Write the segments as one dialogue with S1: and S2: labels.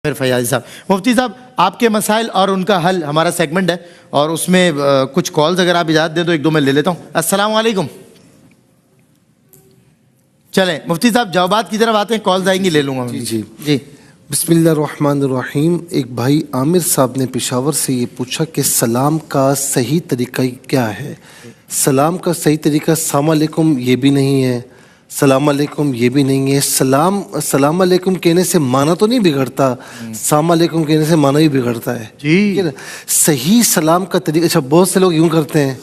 S1: فیاضی صاحب، مفتی صاحب آپ کے مسائل اور ان کا حل ہمارا سیگمنٹ ہے اور اس میں کچھ کالز اگر آپ اجازت دیں تو ایک دو میں لے لیتا ہوں۔ السلام علیکم۔ چلیں مفتی صاحب جوابات کی طرف آتے ہیں، کالز آئیں گی لے لوں گا۔ جی
S2: بسم اللہ الرحمن الرحیم۔ ایک بھائی عامر صاحب نے پشاور سے یہ پوچھا کہ سلام کا صحیح طریقہ کیا ہے؟ سلام کا صحیح طریقہ السلام علیکم یہ بھی نہیں ہے، السلام علیکم یہ بھی نہیں ہے۔ السلام علیکم کہنے سے معنی تو نہیں بگڑتا، السلام علیکم کہنے سے معنی بھی بگڑتا ہے۔
S1: جی
S2: صحیح سلام کا طریقہ، اچھا بہت سے لوگ یوں کرتے ہیں،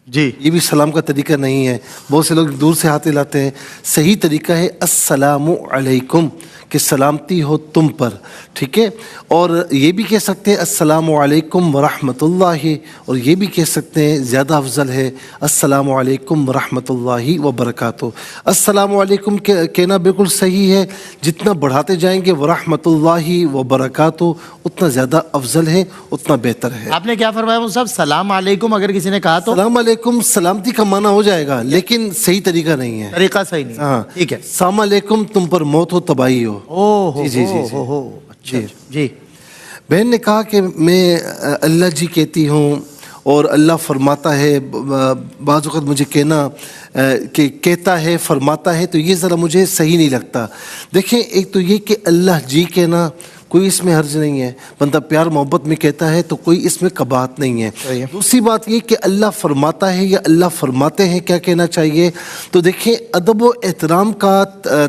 S1: جی
S2: یہ بھی سلام کا طریقہ نہیں ہے، بہت سے لوگ دور سے ہاتھ ہلاتے ہیں۔ صحیح طریقہ ہے السلام علیکم، کہ سلامتی ہو تم پر، ٹھیک ہے۔ اور یہ بھی کہہ سکتے ہیں السلام علیکم ورحمۃ اللہ، اور یہ بھی کہہ سکتے ہیں زیادہ افضل ہے السلام علیکم ورحمۃ اللہ وبرکاتہ۔ السلام علیکم کہنا بالکل صحیح ہے، جتنا بڑھاتے جائیں گے ورحمۃ اللہ وبرکاتہ اتنا زیادہ افضل ہے، اتنا بہتر ہے۔
S1: آپ نے کیا فرمایا صاحب؟ سلام علیکم اگر کسی نے کہا تو
S2: السلام علیکم سلامتی کا معنی ہو جائے گا، لیکن صحیح طریقہ نہیں ہے،
S1: طریقہ صحیح نہیں۔
S2: ہاں
S1: ٹھیک ہے۔
S2: السلام علیکم تم پر موت ہو تباہی ہو۔
S1: جی اچھا جی۔
S2: بہن نے کہا کہ میں اللہ جی کہتی ہوں اور اللہ فرماتا ہے، بعض وقت مجھے کہنا کہ کہتا ہے فرماتا ہے تو یہ ذرا مجھے صحیح نہیں لگتا۔ دیکھیں ایک تو یہ کہ اللہ جی کہنا کوئی اس میں حرج نہیں ہے، بندہ پیار محبت میں کہتا ہے تو کوئی اس میں قباحت نہیں ہے۔ دوسری بات یہ کہ اللہ فرماتا ہے یا اللہ فرماتے ہیں کیا کہنا چاہیے؟ تو دیکھیں ادب و احترام کا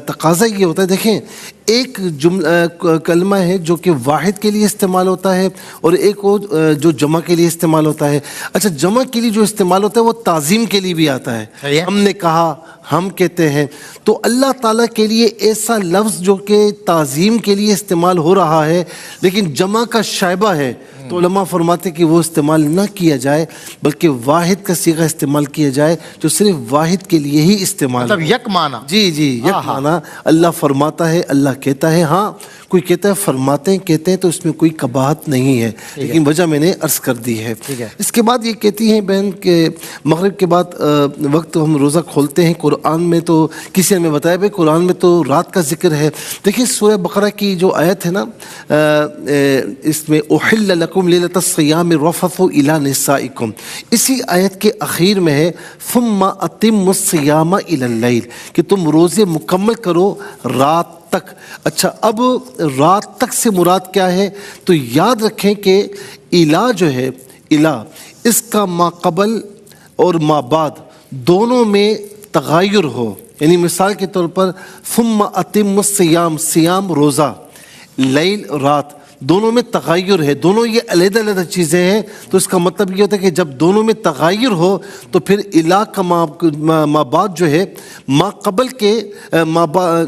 S2: تقاضا یہ ہوتا ہے، دیکھیں ایک کلمہ ہے جو کہ واحد کے لیے استعمال ہوتا ہے اور ایک وہ جو جمع کے لیے استعمال ہوتا ہے۔ اچھا جمع کے لیے جو استعمال ہوتا ہے وہ تعظیم کے لیے بھی آتا ہے، ہم نے کہا، ہم کہتے ہیں، تو اللہ تعالیٰ کے لیے ایسا لفظ جو کہ تعظیم کے لیے استعمال ہو رہا ہے لیکن جمع کا شائبہ ہے، تو علماء فرماتے ہیں کہ وہ استعمال نہ کیا جائے بلکہ واحد کا صیغہ استعمال کیا جائے جو صرف واحد کے لیے ہی استعمال،
S1: مطلب یک معنی۔
S2: جی یک معنی۔ اللہ فرماتا ہے، اللہ کہتا ہے، ہاں کوئی کہتا ہے فرماتے ہیں کہتے ہیں تو اس میں کوئی قباحت نہیں ہے، لیکن وجہ میں نے عرض کر دی ہے۔ اس کے بعد یہ کہتی ہیں بہن کہ مغرب کے بعد وقت ہم روزہ کھولتے ہیں، قرآن میں تو کسی نے بتایا بھائی قرآن میں تو رات کا ذکر ہے۔ دیکھیں سورہ بقرہ کی جو آیت ہے نا، اس میں احل لکم لیلۃ الصیام الرفث الی نسائکم، اسی آیت کے اخیر میں ہے ثم اتموا الصیام الی اللیل، کہ تم روزے مکمل کرو رات تک۔ اچھا اب رات تک سے مراد کیا ہے؟ تو یاد رکھیں کہ الا جو ہے، الا اس کا ما قبل اور ما بعد دونوں میں تغیر ہو، یعنی مثال کے طور پر ثم اتم الصیام، سیام روزہ، لیل رات، دونوں میں تغیر ہے، دونوں یہ علیحدہ علیحدہ چیزیں ہیں، تو اس کا مطلب یہ ہوتا ہے کہ جب دونوں میں تغیر ہو تو پھر الا کا ما بعد جو ہے ما قبل کے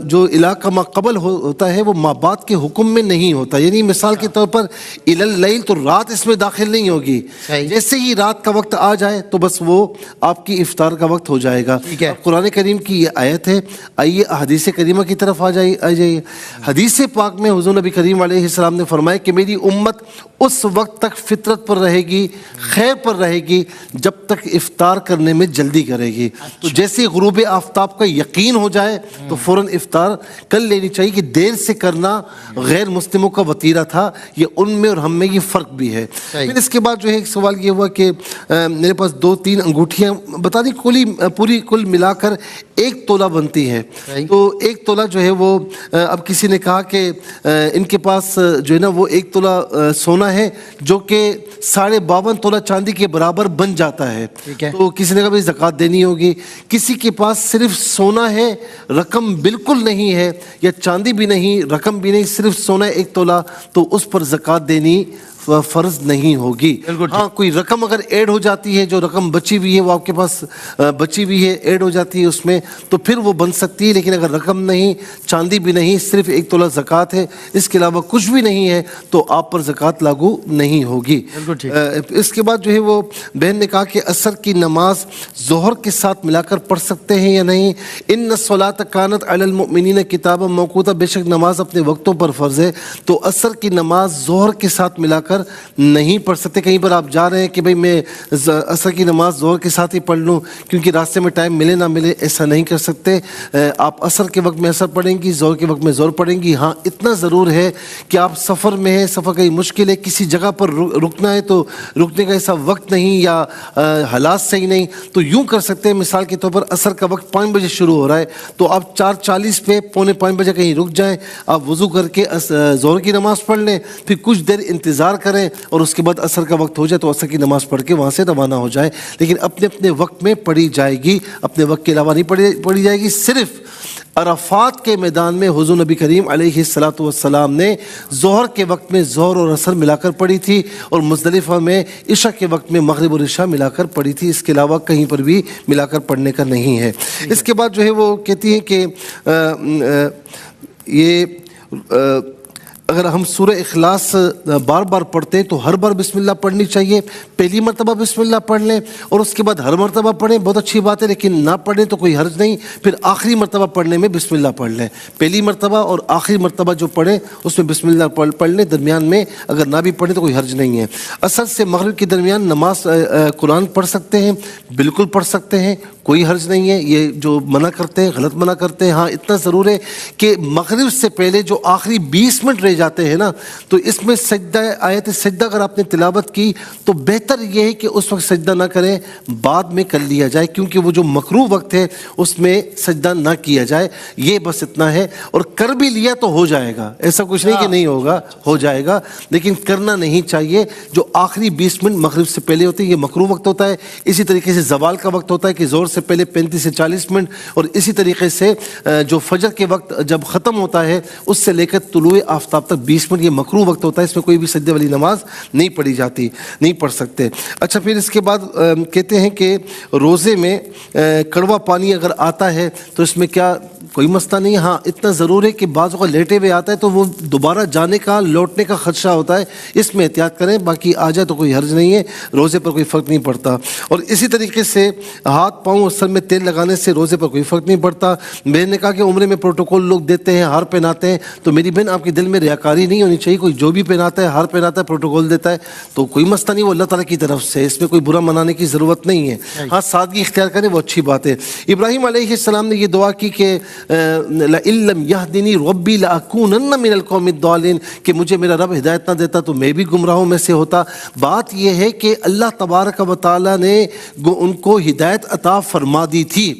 S2: جو الا کا ما قبل ہوتا ہے وہ ما بعد کے حکم میں نہیں ہوتا، یعنی مثال کے طور پر الی اللیل تو رات اس میں داخل نہیں ہوگی، جیسے ہی رات کا وقت آ جائے تو بس وہ آپ کی افطار کا وقت ہو جائے گا۔ قرآن کریم کی یہ آیت ہے۔ آئیے حدیث کریمہ کی طرف آ جائیے۔ حدیث پاک میں حضور نبی کریم علیہ السلام نے فرمایا کہ میری امت اس وقت تک فطرت پر رہے گی، خیر پر رہے گی جب تک افطار کرنے میں جلدی کرے گی۔ تو جیسے غروب آفتاب کا یقین ہو جائے تو فوراً افطار کر لینی چاہیے، کہ دیر سے کرنا غیر مسلموں کا وتیرہ تھا، یہ ان میں اور ہم میں یہ فرق بھی ہے۔ پھر اس کے بعد جو ہے ایک سوال یہ ہوا کہ میرے پاس 2-3 انگوٹھیاں بتا دیں پوری کل ملا کر 1 تولہ بنتی ہے، تو 1 تولہ جو ہے وہ اب کسی نے کہا کہ ان کے پاس جو ہے نا وہ 1 تولہ سونا ہے جو کہ 52.5 تولہ چاندی کے برابر بن جاتا ہے، تو کسی نے کہا بھائی زکوٰۃ دینی ہوگی۔ کسی کے پاس صرف سونا ہے، رقم بالکل نہیں ہے، یا چاندی بھی نہیں، رقم بھی نہیں، صرف سونا 1 تولہ، تو اس پر زکوٰۃ دینی فرض نہیں ہوگی۔ ہاں کوئی رقم اگر ایڈ ہو جاتی ہے، جو رقم بچی ہوئی ہے وہ آپ کے پاس بچی ہوئی ہے، ایڈ ہو جاتی ہے اس میں، تو پھر وہ بن سکتی ہے، لیکن اگر رقم نہیں، چاندی بھی نہیں، صرف 1 تولہ زکوٰۃ ہے، اس کے علاوہ کچھ بھی نہیں ہے تو آپ پر زکوٰۃ لاگو نہیں ہوگی۔ اس کے بعد جو ہے وہ بہن نے کہا کہ عصر کی نماز ظہر کے ساتھ ملا کر پڑھ سکتے ہیں یا نہیں؟ ان الصلاۃ کانت علی المؤمنین کتابا موقوتا، بے شک نماز اپنے وقتوں پر فرض ہے، تو عصر کی نماز ظہر کے ساتھ ملا کر کر نہیں پڑھ سکتے. کہیں پر آپ جا رہے ہیں کہ بھئی میں عصر کی نماز ظہر کے ساتھ ہی پڑھ لوں کیونکہ راستے میں ٹائم ملے نہ ملے, ایسا نہیں کر سکتے. آپ عصر کے وقت میں عصر پڑھیں گی, ظہر کے وقت میں ظہر پڑھیں گی. ہاں اتنا ضرور ہے کہ آپ سفر میں ہیں, سفر کہیں مشکل ہے, کسی جگہ پر رکنا ہے تو رکنے کا ایسا وقت نہیں یا حالات صحیح نہیں, تو یوں کر سکتے ہیں. مثال کے طور پر عصر کا وقت 5 بجے شروع ہو رہا ہے تو آپ 4:40 پہ 4:45 بجے کہیں رک جائیں, آپ وضو کر کے ظہر کی نماز پڑھ لیں, پھر کچھ دیر انتظار کریں اور اس کے بعد عصر کا وقت ہو جائے تو عصر کی نماز پڑھ کے وہاں سے روانہ ہو جائیں. لیکن اپنے اپنے وقت میں پڑھی جائے گی, اپنے وقت کے علاوہ نہیں پڑھی جائے گی. صرف عرفات کے میدان میں حضور نبی کریم علیہ الصلوۃ والسلام نے ظہر کے وقت میں ظہر اور عصر ملا کر پڑھی تھی اور مزدلفہ میں عشاء کے وقت میں مغرب اور عشاء ملا کر پڑھی تھی. اس کے علاوہ کہیں پر بھی ملا کر پڑھنے کا نہیں ہے. اس کے بعد جو ہے وہ کہتی ہیں کہ یہ اگر ہم سورہ اخلاص بار بار پڑھتے ہیں تو ہر بار بسم اللہ پڑھنی چاہیے. پہلی مرتبہ بسم اللہ پڑھ لیں اور اس کے بعد ہر مرتبہ پڑھیں, بہت اچھی بات ہے, لیکن نہ پڑھیں تو کوئی حرج نہیں. پھر آخری مرتبہ پڑھنے میں بسم اللہ پڑھ لیں. پہلی مرتبہ اور آخری مرتبہ جو پڑھیں اس میں بسم اللہ پڑھ لیں. درمیان میں اگر نہ بھی پڑھیں تو کوئی حرج نہیں ہے. عصر سے مغرب کے درمیان نماز قرآن پڑھ سکتے ہیں, بالکل پڑھ سکتے ہیں, کوئی حرج نہیں ہے. یہ جو منع کرتے ہیں غلط منع کرتے ہیں. ہاں اتنا ضرور ہے کہ مغرب سے پہلے جو آخری 20 منٹ رہ جاتے ہیں نا, تو اس میں سجدہ آیت سجدہ اگر آپ نے تلاوت کی تو بہتر یہ ہے کہ اس وقت سجدہ نہ کریں, بعد میں کر لیا جائے, کیونکہ وہ جو مکروہ وقت ہے اس میں سجدہ نہ کیا جائے. یہ بس اتنا ہے. اور کر بھی لیا تو ہو جائے گا, ایسا کچھ نہیں کہ نہیں ہوگا, ہو جائے گا, لیکن کرنا نہیں چاہیے. جو آخری 20 منٹ مغرب سے پہلے ہوتے ہیں یہ مکروہ وقت ہوتا ہے. اسی طریقے سے زوال کا وقت ہوتا ہے کہ زور سے پہلے 35 سے 40 منٹ, اور اسی طریقے سے جو فجر کے وقت جب ختم ہوتا ہے اس سے لے کر طلوع آفتاب تک 20 منٹ یہ مکروہ وقت ہوتا ہے. اس میں کوئی بھی سجدے والی نماز نہیں پڑھی جاتی, نہیں پڑھ سکتے. اچھا, پھر اس کے بعد کہتے ہیں کہ روزے میں کڑوا پانی اگر آتا ہے تو اس میں کیا کوئی مسئلہ نہیں. ہاں اتنا ضرور ہے کہ بعض اوقات لیٹے ہوئے آتا ہے تو وہ دوبارہ جانے کا لوٹنے کا خدشہ ہوتا ہے, اس میں احتیاط کریں. باقی آ جائے تو کوئی حرج نہیں ہے, روزے پر کوئی فرق نہیں پڑتا. اور اسی طریقے سے ہاتھ پاؤں اور سر میں تیل لگانے سے روزے پر کوئی فرق نہیں پڑتا. میں نے کہا کہ عمرے میں پروٹوکول لوگ دیتے ہیں, ہار پہناتے ہیں, تو میری بہن آپ کے دل میں ریاکاری نہیں ہونی چاہیے. کوئی جو بھی پہناتا ہے, ہار پہناتا ہے, پروٹوکول دیتا ہے تو کوئی مسئلہ نہیں, وہ اللہ تعالیٰ کی طرف سے, اس میں کوئی برا منانے کی ضرورت نہیں ہے. ہاں سادگی اختیار کریں وہ اچھی بات ہے. ابراہیم علیہ السلام نے یہ دعا کی کہ لَإِن لَّمْ يَهْدِنِي رَبِّي لَأَكُونَنَّ مِنَ الْقَوْمِ الضَّالِّينَ, کہ مجھے میرا رب ہدایت نہ دیتا تو میں بھی گمراہوں میں سے ہوتا. بات یہ ہے کہ اللہ تبارک و تعالیٰ نے ان کو ہدایت عطا فرما دی تھی.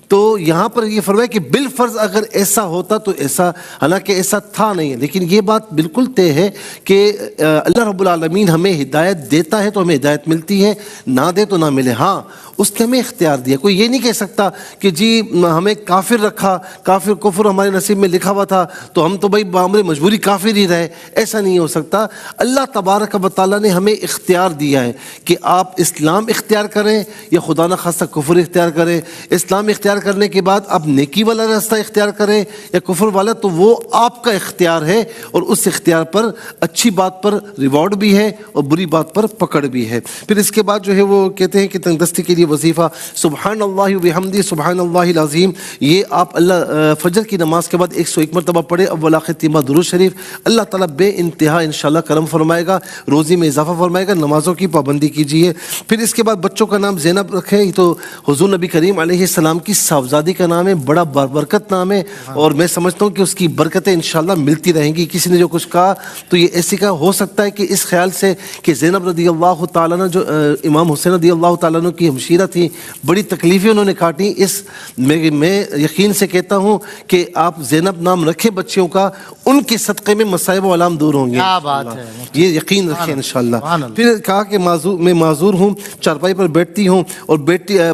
S2: تو یہاں پر یہ فرمایا کہ بالفرض اگر ایسا ہوتا تو ایسا, حالانکہ ایسا تھا نہیں, لیکن یہ بات بالکل طے ہے کہ اللہ رب العالمین ہمیں ہدایت دیتا ہے تو ہمیں ہدایت ملتی ہے, نہ دے تو نہ ملے. ہاں اس نے ہمیں اختیار دیا. کوئی یہ نہیں کہہ سکتا کہ جی ہمیں کافر رکھا, کافر کفر ہمارے نصیب میں لکھا ہوا تھا تو ہم تو بھائی بامر مجبوری کافر ہی رہے. ایسا نہیں ہو سکتا. اللہ تبارک و تعالیٰ نے ہمیں اختیار دیا ہے کہ آپ اسلام اختیار کریں یا خدا نہ خواستہ کفر اختیار کریں. اسلام اختیار کرنے کے بعد آپ نیکی والا راستہ اختیار کریں یا کفر والا, تو وہ آپ کا اختیار ہے, اور اس اختیار پر اچھی بات پر ریوارڈ بھی ہے اور بری بات پر پکڑ بھی ہے. پھر اس کے بعد جو ہے وہ کہتے ہیں کہ تنگ دستی کے لیے وظیفہ سبحان اللہ و بحمدہ سبحان اللہ العظیم, یہ آپ اللہ فجر کی نماز کے بعد 101 مرتبہ پڑھے. اول آخر تیمہ درود شریف. اللہ تعالیٰ بے انتہا انشاءاللہ کرم فرمائے گا, روزی میں اضافہ فرمائے گا. نمازوں کی پابندی کیجیے. پھر اس کے بعد بچوں کا نام زینب رکھیں, یہ تو حضور نبی کریم علیہ السلام کی صاحبزادی کا نام ہے, بڑا بابرکت نام ہے, اور میں سمجھتا ہوں کہ اس کی برکتیں انشاءاللہ ملتی رہیں گی. کسی نے جو کچھ کہا تو یہ ایسی کا ہو سکتا ہے کہ اس خیال سے کہ زینب رضی اللہ تعالیٰ عنہ جو امام حسین رضی اللہ تعالیٰ عنہ کی ہمشیرہ تھی, بڑی تکلیفیں انہوں نے کاٹی. اس میں یقین سے کہتا ہوں کہ آپ زینب نام رکھیں بچیوں کا, ان کے صدقے میں مصائب و علام دور ہوں گے.
S1: کیا بات ہے,
S2: یہ یقین رکھیں انشاءاللہ. پھر کہا کہ میں معذور ہوں, چارپائی پر بیٹھتی ہوں اور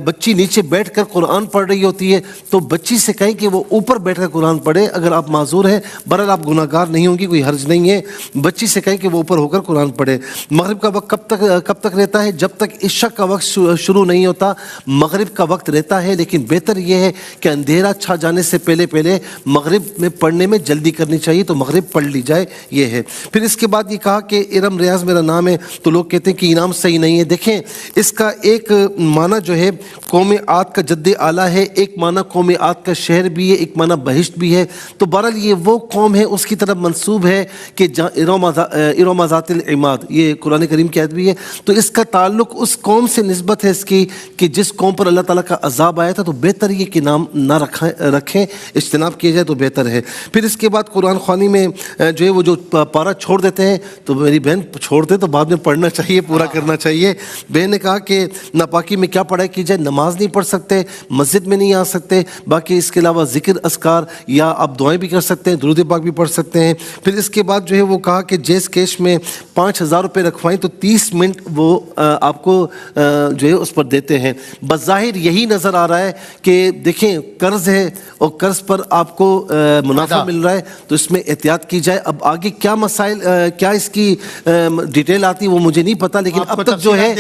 S2: بچی نیچے بیٹھ کر قرآن پڑھ رہی ہوتی ہے, تو بچی سے کہیں کہ وہ اوپر بیٹھ کر قرآن پڑھے. اگر آپ معذور ہیں, بہرحال آپ گناہ گار نہیں ہوں گی, کوئی حرج نہیں ہے. بچی سے کہیں کہ وہ اوپر ہو کر قرآن پڑھے. مغرب کا وقت کب تک رہتا ہے؟ جب تک عشاء کا وقت شروع نہیں ہوتا مغرب کا وقت رہتا ہے, لیکن بہتر یہ ہے کہ اندھیرا چھا جانے سے پہلے مغرب میں پڑھنے میں جلدی کرنی چاہیے, تو مغرب پڑھ لی جائے. یہ ہے. پھر اس کے بعد یہ کہا کہ ارم ریاض میرا نام ہے, تو لوگ کہتے ہیں کہ انعام صحیح نہیں ہے. دیکھیں اس کا ایک معنی جو ہے قوم عاد کا جد اعلیٰ ہے, ایک معنی قوم عاد کا شہر بھی ہے، ایک معنی بہشت بھی ہے. تو بہرحال یہ وہ قوم ہے، اس کی طرف منسوب ہے کہ ارم ذات العماد، یہ قرآن کریم کی آیت بھی ہے. تو اس کا تعلق اس قوم سے نسبت ہے اس کی کہ جس قوم پر اللہ تعالیٰ کا عذاب آیا تھا. تو بہتر یہ کہ نام نہ رکھیں، اجتناب کیا جائے تو بہتر ہے. پھر اس کے بعد قرآن خوانی میں جو ہے وہ جو پارہ چھوڑ دیتے ہیں، تو میری بہن چھوڑ دے تو بعد میں پڑھنا چاہیے، پورا کرنا چاہیے. بہن نے کہا کہ ناپاکی میں کیا پڑھائی کی جائے، نماز نہیں پڑھ سکتے، مسجد میں نہیں آ سکتے، باقی اس کے علاوہ ذکر اذکار یا آپ دعائیں بھی کر سکتے ہیں، درود پاک بھی پڑھ سکتے ہیں. پھر اس کے بعد جو ہے وہ کہا کہ جیس کیش میں 5,000 روپے رکھوائیں تو 30 منٹ وہ آپ کو جو ہے اس پر دیتے ہیں. بظاہر یہی نظر آ رہا ہے کہ دیکھیں قرض ہے اور قرض پر آپ کو منافع مل رہا ہے، تو اس میں احتیاط کی جائے. اب آگے کیا مسائل، کیا اس کی ڈیٹیل آتی وہ مجھے نہیں پتا، لیکن اب تک جو ہے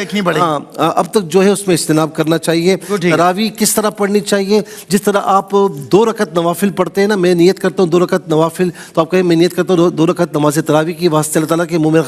S2: اب تک جو ہے اس میں اجتناب کرنا چاہیے. تراویح کس طرح پڑھنی چاہیے، جس طرح آپ 2 رکعت نوافل پڑھتے ہیں نا، میں نیت کرتا ہوں 2 رکعت نوافل، تو آپ کہیں میں نیت کرتا ہوں 2 رکعت نماز تراویح کی واسطے اللہ تعالیٰ کے منہ میں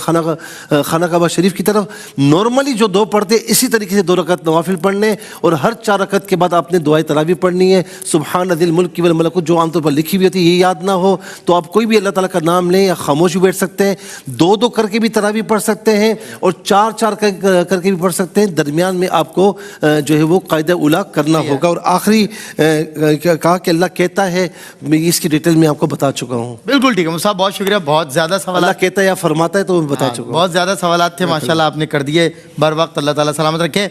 S2: خانہ کعبہ شریف کی طرف. نارملی جو 2 پڑھتے اسی طریقے سے 2 رکعت نوافل پڑھنے، اور ہر 4 رکعت کے بعد آپ نے دعائے تراویح پڑھنی ہے. سبحان ذی الملک والملکوت جو عام طور پر لکھی ہوئی ہوتی ہے، یہ یاد نہ ہو تو آپ کوئی بھی اللہ تعالیٰ کا نام لیں یا خاموش بھی بیٹھ سکتے ہیں. 2 کر کے بھی تراویح پڑھ سکتے ہیں اور 4 کر کے بھی پڑھ سکتے ہیں. درمیان میں آپ کو جو ہے وہ قاعدہ اولیٰ کرنا ہوگا. اور آخری کہا کہ اللہ کہتا ہے، میں اس کی ڈیٹیل میں آپ کو بتا چکا ہوں.
S1: بالکل ٹھیک ہے مصعب صاحب، بہت شکریہ. بہت زیادہ سوالات
S2: اللہ کہتا ہے یا فرماتا ہے تو میں بتا چکا ہوں.
S1: بہت زیادہ سوالات تھے، ماشاءاللہ آپ نے کر دیے بر وقت. اللہ تعالیٰ سلامت رکھے.